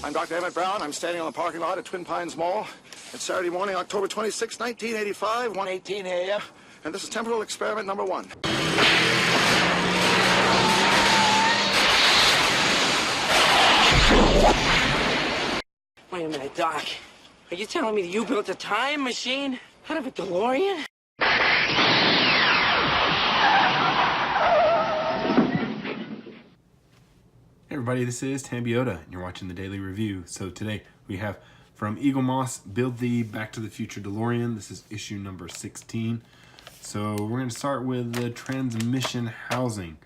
I'm Dr. Emmett Brown. I'm standing on the parking lot at Twin Pines Mall. It's Saturday morning, October 26, 1985, 1:18 a.m. And this is temporal experiment number 1. Wait a minute, Doc. Are you telling me that you built a time machine out of a DeLorean? Hey everybody, this is Tambiota, and you're watching the Daily Review. So today we have from Eaglemoss, Build the Back to the Future DeLorean. This is issue number 16. So we're going to start with the transmission housing.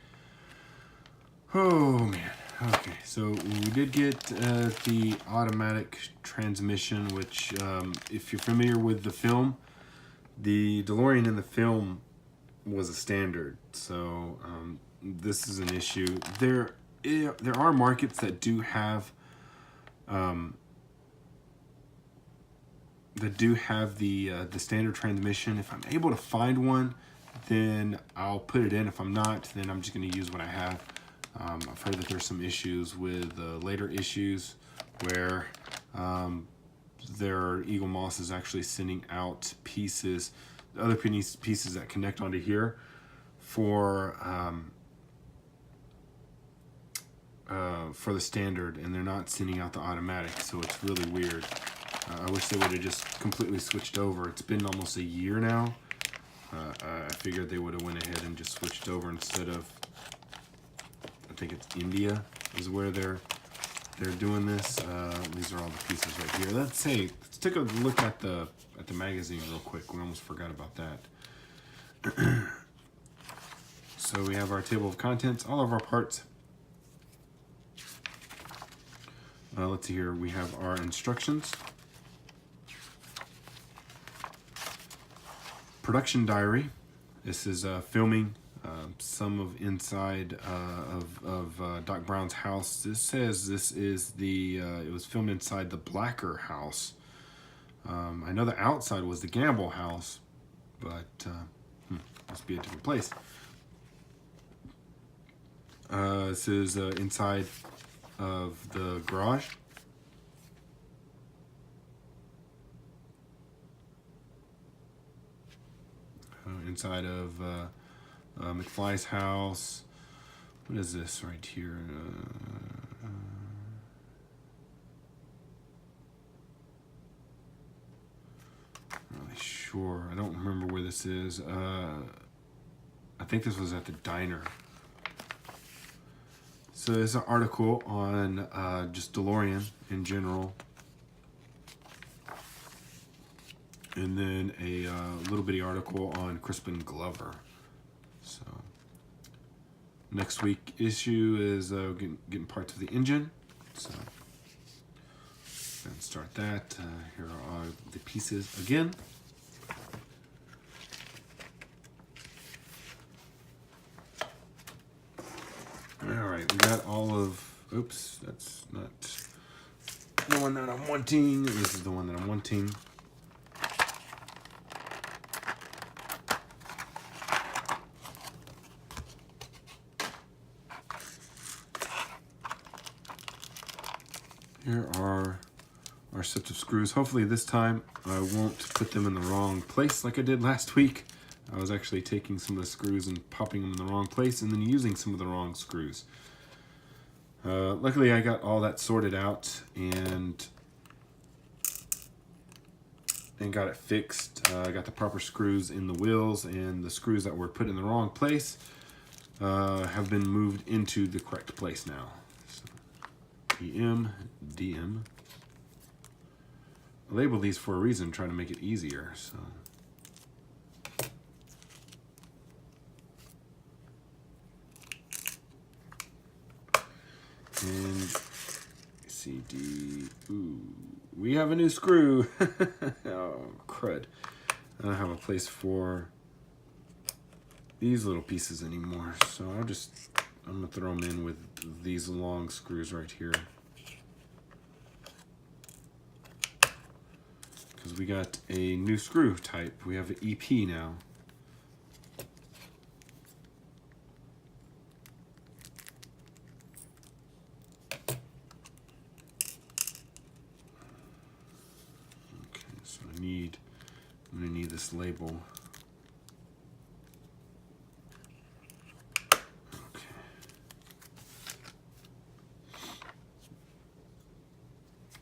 Oh man, okay. So we did get the automatic transmission, which if you're familiar with the film, the DeLorean in the film was a standard. So this is an issue. There are markets that do have the standard transmission. If I'm able to find one, then I'll put it in. If I'm not, then I'm just going to use what I have. I've heard that there's some issues with later issues where Eaglemoss is actually sending out pieces, other pieces that connect onto here for the standard, and they're not sending out the automatic, so it's really weird. I wish they would have just completely switched over. It's been almost a year now. I figured they would have went ahead and just switched over instead of, I think it's India is where they're doing this. These are all the pieces right here. Let's take a look at the magazine real quick. We almost forgot about that. So we have our table of contents, all of our parts. Let's see here. We have our instructions, production diary. This is filming some of inside of Doc Brown's house. This says this is it was filmed inside the Blacker house. I know the outside was the Gamble house, but must be a different place. This is inside of the garage. Inside of McFly's house. What is this right here? Not really sure. I don't remember where this is. I think this was at the diner. So there's an article on just DeLorean in general. And then a little bitty article on Crispin Glover. So next week issue is getting parts of the engine. So let's start that. Here are the pieces again. All right, we got all of, oops, that's not the one that I'm wanting. This is the one that I'm wanting. Here are our sets of screws. Hopefully this time I won't put them in the wrong place like I did last week. I was actually taking some of the screws and popping them in the wrong place and then using some of the wrong screws. Luckily I got all that sorted out and got it fixed. I got the proper screws in the wheels, and the screws that were put in the wrong place have been moved into the correct place now. So, PM, DM. I labeled these for a reason, trying to make it easier. So. And C, D, ooh, we have a new screw. Oh, crud. I don't have a place for these little pieces anymore. So I'm gonna throw them in with these long screws right here. Because we got a new screw type. We have an EP now. I'm gonna need this label.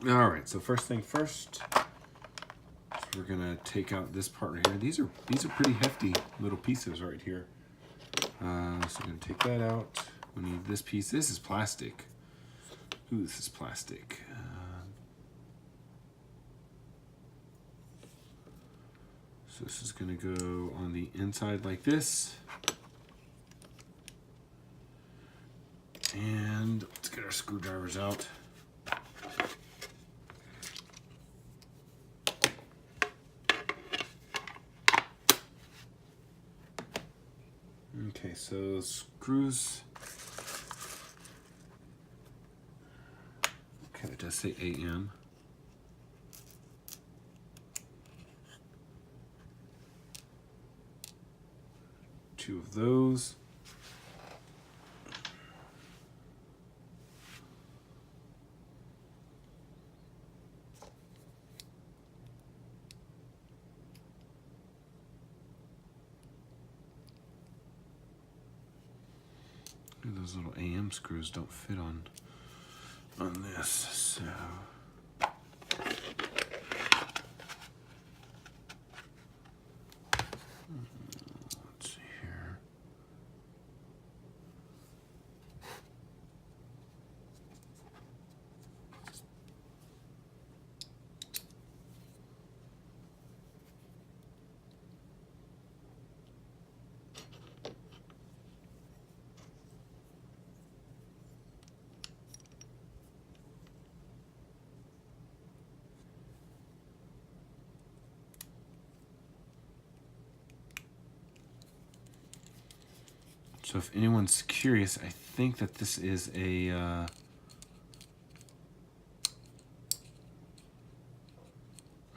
All right, so first thing first, we're gonna take out this part right here. These are pretty hefty little pieces right here. So I'm gonna take that out. We need this piece. This is plastic. Ooh, this is plastic. So this is gonna go on the inside like this. And let's get our screwdrivers out. Okay, so screws. Okay, it does say AM. Two of those. Those little AM screws don't fit on this, so let's see here. So if anyone's curious, I think that this is a let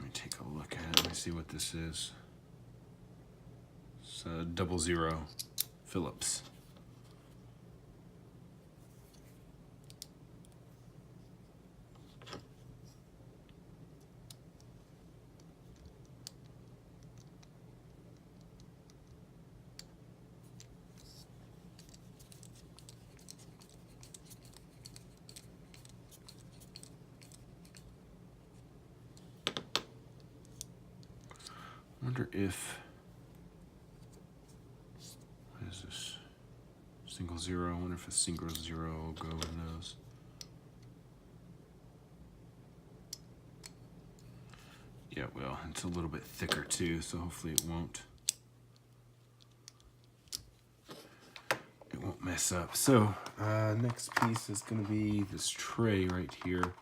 me take a look at it. Let me see what this is. It's a 00 Phillips. I wonder if, what is this? Single zero. I wonder if a single zero will go in those. Yeah, well, it's a little bit thicker too, so hopefully it won't mess up. So next piece is going to be this tray right here.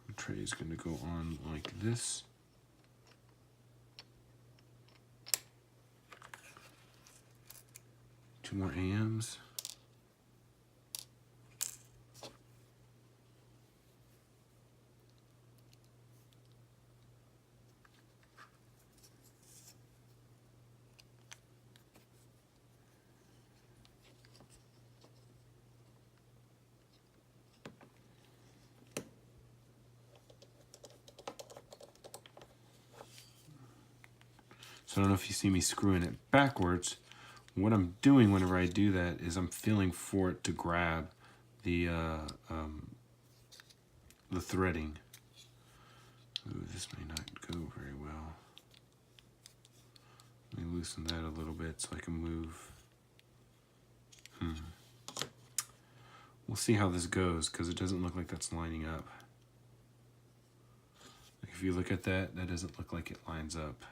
The tray is going to go on like this. Two more AMs. So I don't know if you see me screwing it backwards. What I'm doing whenever I do that is I'm feeling for it to grab the threading. Ooh, this may not go very well. Let me loosen that a little bit so I can move. We'll see how this goes because it doesn't look like that's lining up. Like if you look at that, that doesn't look like it lines up.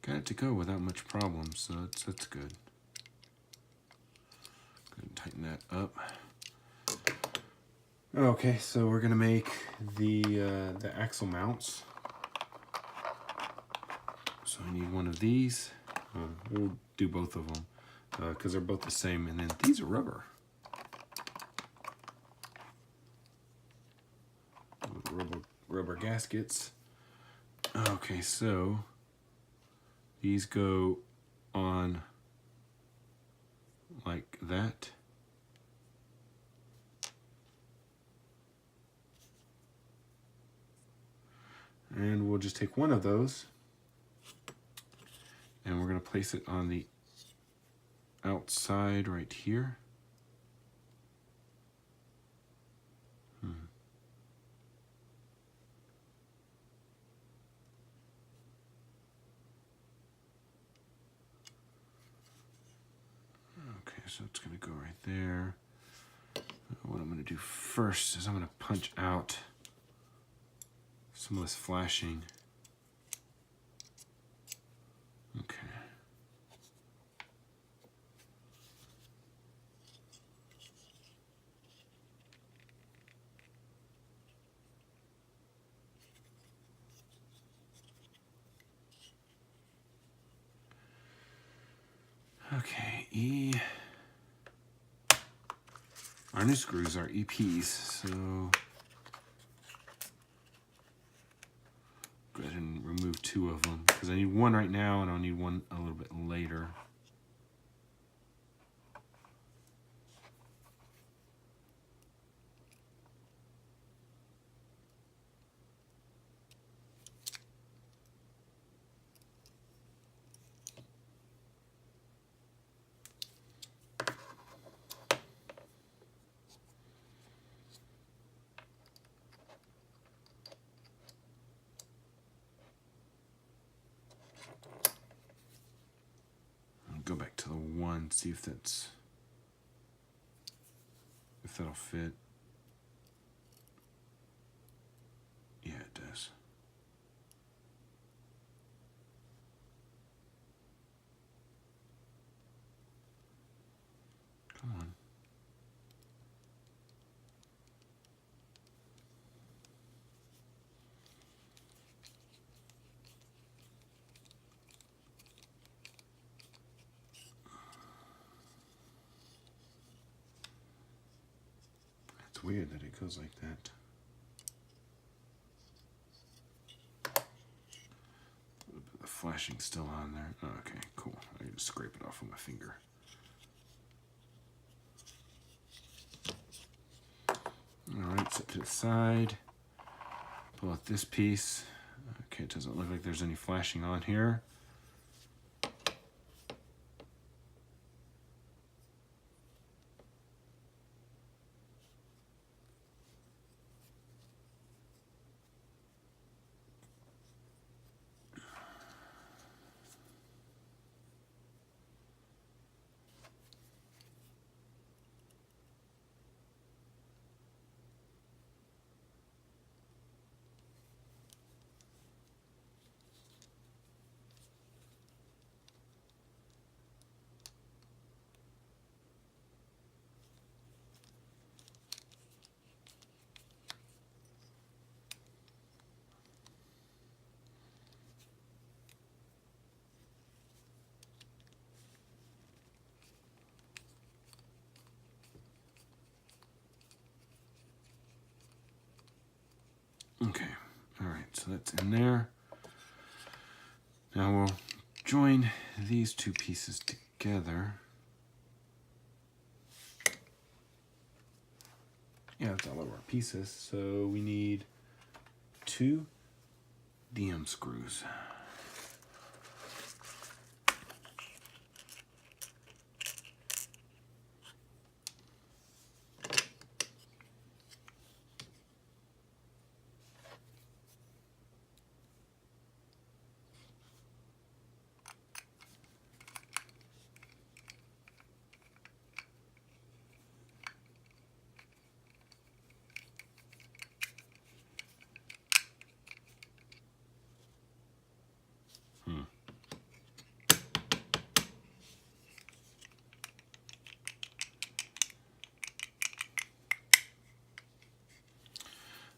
Got it to go without much problem, so that's good. Go ahead and tighten that up. Okay, so we're gonna make the axle mounts. So I need one of these. We'll do both of them because they're both the same, and then these are rubber. rubber gaskets. Okay, so these go on like that. And we'll just take one of those and we're going to place it on the outside right here. Okay, so it's going to go right there. What I'm going to do first is I'm going to punch out some of this flashing. Okay. Okay, our new screws are EPs, so go ahead and remove 2 of them because I need one right now and I'll need one a little bit later. Go back to the one, see if that'll fit. Yeah, it does. Come on. It's weird that it goes like that. The flashing's still on there. Oh, okay, cool. I can just scrape it off with my finger. Alright, set to the side. Pull out this piece. Okay, it doesn't look like there's any flashing on here. Okay, alright, so that's in there. Now we'll join these 2 pieces together. Yeah, that's all of our pieces. So we need 2 DM screws.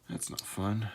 That's not fun.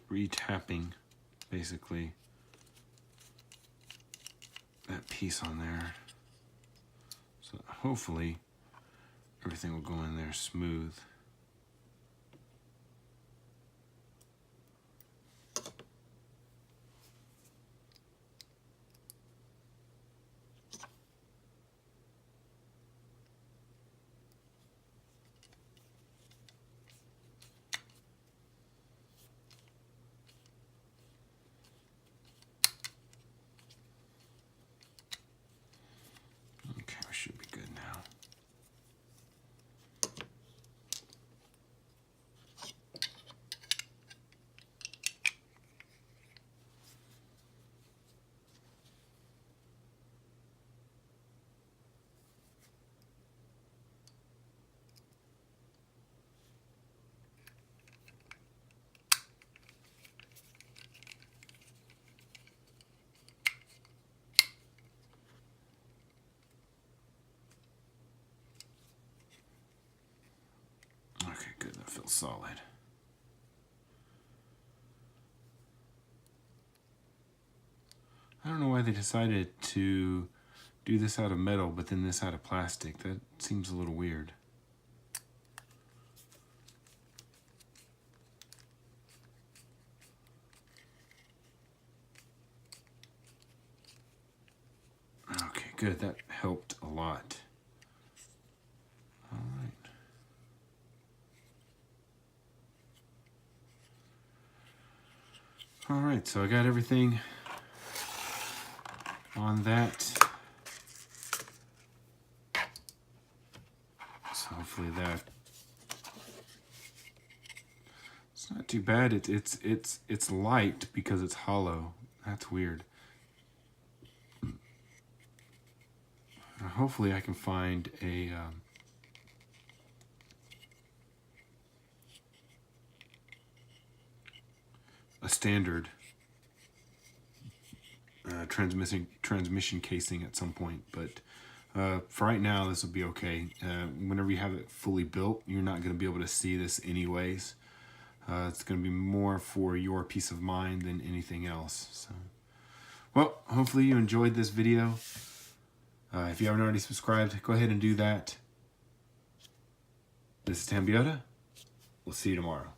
re-tapping, basically, that piece on there. So hopefully everything will go in there smooth. Okay, we should be good now. Okay, good, that feels solid. I don't know why they decided to do this out of metal, but then this out of plastic. That seems a little weird. Okay, good, that helped a lot. All right. All right, so I got everything on that. So hopefully that, it's not too bad. It's light because it's hollow. That's weird. Hopefully I can find a standard transmission casing at some point, but for right now this will be okay. Whenever you have it fully built, you're not going to be able to see this anyways. It's going to be more for your peace of mind than anything else. So, well, hopefully you enjoyed this video. If you haven't already subscribed, go ahead and do that. This is Tambiota. We'll see you tomorrow.